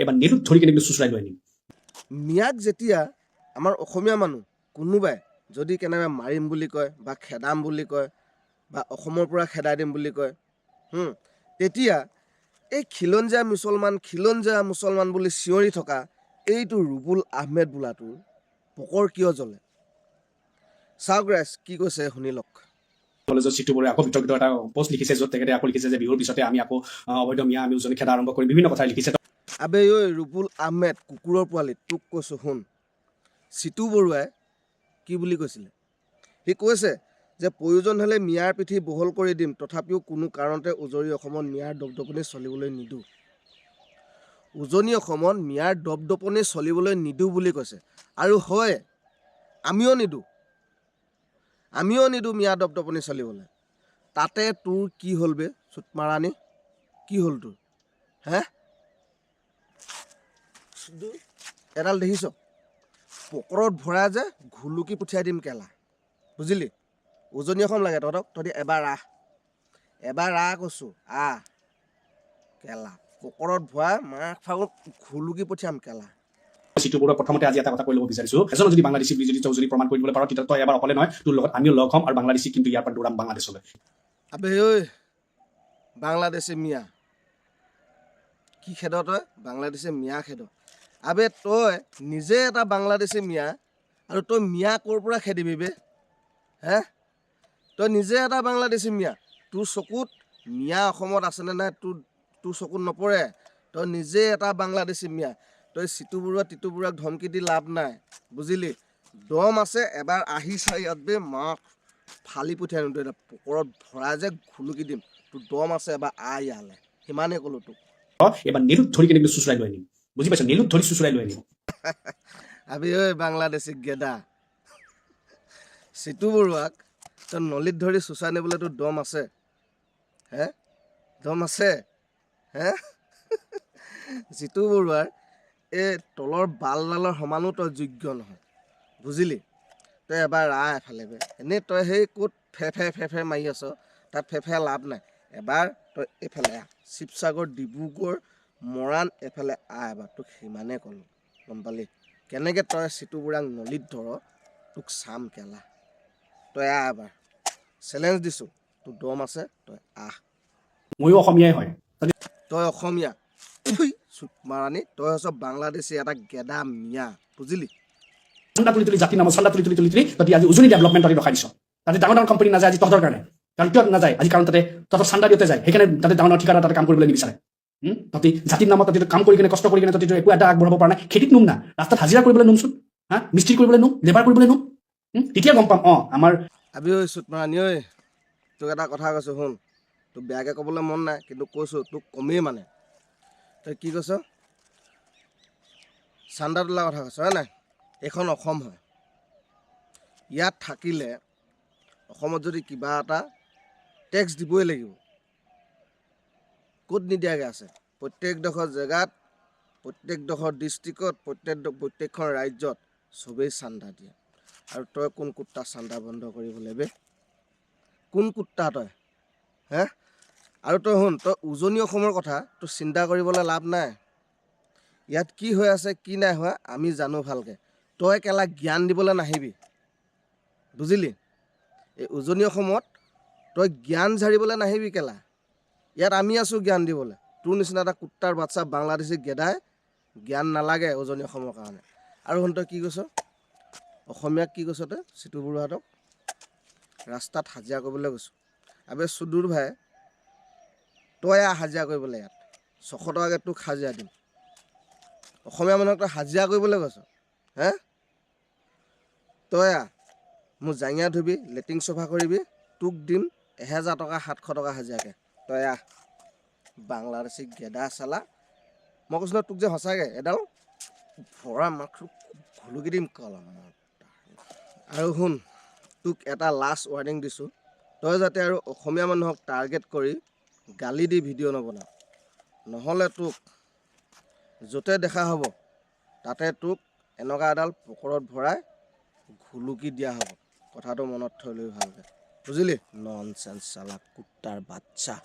এবাৰ নেটুত ধৰি কেনে চুচৰাই লৈ আনিম। মিয়াক যেতিয়া আমাৰ অসমীয়া মানুহ কোনোবাই যদি কেনেবাকৈ মাৰিম বুলি কয় বা খেদাম বুলি কয় বা অসমৰ পৰা খেদাই দিম বুলি কয়, তেতিয়া এই খিলঞ্জীয়া মুছলমান বুলি চিঞৰি থকা এইটো ৰুবুল আহমেদ বোলাটোৰ পকৰ কিয় জ্বলে? চাওক ৰাইজ কি কৈছে শুনি লওক। কলেজৰ চিটু বৰুৱাই আকৌ বিতৰ্কিত এটা পোষ্ট লিখিছে, য'ত তেখেতে আকৌ লিখিছে যে বিহুৰ পিছতে আমি আকৌ অবৈধ মিয়া আমি উজনি খেদা আৰম্ভ কৰিম, বিভিন্ন কথা লিখিছে। আবে ঐ ৰুবুল আহমেদ কুকুৰৰ পোৱালি, তোক কৈছোঁ শুন। চিটু বৰুৱাই কি বুলি কৈছিলে? সি কৈছে যে প্ৰয়োজন হ'লে মিয়াৰ পিঠি বহল কৰি দিম, তথাপিও কোনো কাৰণতে উজনি অসমত মিয়াৰ দপদপনি চলিবলৈ নিদিওঁ। উজনি অসমত মিয়াৰ দপদপনি চলিবলৈ নিদিওঁ বুলি কৈছে। আৰু হয়, আমিও নিদিওঁ মিয়াৰ দপদপনি চলিবলৈ। তাতে তোৰ কি হ'ল বে চুটমাৰানি? কি হ'ল তোৰ? এডাল দেখিছ পকৰত ভৰাই যে ঘুলুকি পঠিয়াই দিম কেলা, বুজিলি? উজনি অসম লাগে তহঁতি এবাৰ আহ কৈছোঁ, আহ কেলা পকৰত ভৰাই মাক ফাগত ঘুলুকি পঠিয়াম কেলা। চিটু বৰুৱা প্ৰথমতে আজি এটা কথা কৈ ল'ব বিচাৰিছোঁ, এজন যদি বাংলাদেশী যদি তই যদি প্ৰমাণ কৰি দিবলৈ পাৰ, তেতিয়া তই এবাৰ অকলে নহয়, তোৰ লগত আমিও লগ হ'ম আৰু বাংলাদেশী কিন্তু ইয়াৰ পৰা দৌৰাম বাংলাদেশলৈ। আবে ঐ বাংলাদেশী মিয়া, কি খেদ তই? বাংলাদেশী মিয়া খেদ। আবে তই নিজে এটা বাংলাদেশী মিয়া আৰু তই মিয়া ক'ৰ পৰা খেদিবি বে? তই নিজে এটা বাংলাদেশী মিয়া, তোৰ চকুত মিয়া অসমত আছেনে নাই তোৰ চকুত নপৰে। তই নিজে এটা বাংলাদেশী মিয়া। তই চিটু বৰুৱাক ধমকি দি লাভ নাই, বুজিলি? দম আছে এবাৰ আহি চাই ইয়াত বে মাক ফালি পঠিয়াই দিম, তই এতিয়া পকৰত ভৰাই যে ঘুলুকি দিম। তোৰ দম আছে এবাৰ ইয়ালে, সিমানেই ক'লোঁ তোক। এবাৰ নেটুত ধৰি কেনে চুচৰাই লৈ আনিম, বুজি পাইছ? নেটুত ধৰি চুচৰাই লৈ আনিম। আবি ঐ বাংলাদেশী গেদা, চিটু বৰুৱাক তই নলীত ধৰি চুচৰাই নিবলৈ তোৰ দম আছে? দম আছে? চিটু বৰুৱাৰ এই তলৰ বালডালৰ সমানো তই যোগ্য নহয়, বুজিলি? তই এবাৰ এফালে বে, এনেই তই সেই ক'ত ফে মাৰি আছ, তাত ফে লাভ নাই। এবাৰ তই এইফালে শিৱসাগৰ, ডিব্ৰুগড়, মৰাণ এফালে এবাৰ, তোক সিমানে ক'লোঁ, গম পালি? কেনেকৈ তই চিটু বৰুৱাক নলীত ধৰ তোক চাম কেলা। তই এবাৰ চেলেঞ্জ দিছোঁ, তোৰ দম আছে, তই ময়ো অসমীয়াই হয়। তই অসমীয়া চুটমাৰানি, তই হৈছ বাংলাদেশী এটা গেদা মিয়া, বুজিলি? চান্দা তুলি জাতিৰ নামত চান্দা তুলি তহঁতি আজি উজনি ডেভেলপমেণ্ট ৰখাই দিছ। তাতে ডাঙৰ কাম্পানী নাযায় আজি তহঁতৰ কাৰণে। কাৰণ কিয় নাযায় আজি? কাৰণ তাতে তহঁতৰ চান্দা দিওঁতে যায়, সেইকাৰণে তাতে ডাঙৰ ঠিকানা তাতে কাম কৰিবলৈ নিবিচাৰে। তহঁতি জাতিৰ নামত তহঁতি কাম কৰি কিনে কষ্ট কৰি কিনে তহঁতি একো এটা আগবঢ়াব পৰা নাই। খেতিত নোম না, ৰাস্তাত হাজিৰা কৰিবলৈ নোমচোন, মিস্ত্ৰী কৰিবলৈ নোম, লেবাৰ কৰিবলৈ নোম, তেতিয়া গম পাম আমাৰ আবি ঐ চুটমাৰানি ঐ, তোক এটা কথা কৈছোঁ শুন। তোক বেয়াকৈ ক'বলৈ মন নাই, কিন্তু কৈছোঁ তোক কমেই মানে। তই কি কৈছ? চান্দা তোলা কথা কৈছ হয় নাই? এইখন অসম হয়। ইয়াত থাকিলে অসমত যদি কিবা এটা টেক্স দিবই লাগিব। ক'ত নিদিয়াকৈ আছে? প্ৰত্যেকডোখৰ জেগাত, প্ৰত্যেকডোখৰ ডিষ্ট্ৰিক্টত, প্ৰত্যেকখন ৰাজ্যত চবেই চান্দা দিয়ে। আৰু তই কোন কুত্তা চান্দা বন্ধ কৰিবলৈ বে? কোন কুত্তা তই? আৰু তই শুন, তই উজনি অসমৰ কথা তোৰ চিন্তা কৰিবলৈ লাভ নাই। ইয়াত কি হৈ আছে কি নাই হোৱা আমি জানো ভালকৈ। তই কেলা জ্ঞান দিবলৈ নাহিবি, বুজিলি? এই উজনি অসমত তই জ্ঞান ঝাৰিবলৈ নাহিবি কেলা। ইয়াত আমি আছোঁ জ্ঞান দিবলৈ। তোৰ নিচিনা এটা কুত্তাৰ বাচ্চা বাংলাদেশী গেদাই জ্ঞান নালাগে উজনি অসমৰ কাৰণে। আৰু শুন তই কি কৈছ? অসমীয়াক কি কৈছ তই? চিটু বৰুৱাহঁতক ৰাস্তাত হাজিৰা কৰিবলৈ গৈছোঁ। আবে চুদুৰ ভাই, তই হাজিৰা কৰিবলৈ ইয়াত 600 টকাকৈ তোক হাজিৰা দিম। অসমীয়া মানুহক তই হাজিৰা কৰিবলৈ গৈছ? তই মোৰ জাঙিয়া ধুবি, লেট্ৰিন চফা কৰিবি, তোক দিম 1000 টকা 700 টকা হাজিৰাকৈ। তই বাংলাদেশী গেদা চালা। মই কৈছোঁ নহয় তোক যে সঁচাকৈ এডাল ভৰা মাকটো ঘুলুকি দিম কলা। আৰু শুন, তোক এটা লাষ্ট ৱাৰ্ণিং দিছোঁ, তই যাতে আৰু অসমীয়া মানুহক টাৰ্গেট কৰি গালি দি ভিডিঅ' নবনাও, নহ'লে তোক য'তে দেখা হ'ব তাতে তোক এনেকুৱা এডাল পকৰত ভৰাই ঘুলুকি দিয়া হ'ব। কথাটো মনত থৈ লৈ ভালকৈ, বুজিলি? ননচেন্স চালা কুত্তাৰ বাচ্চা।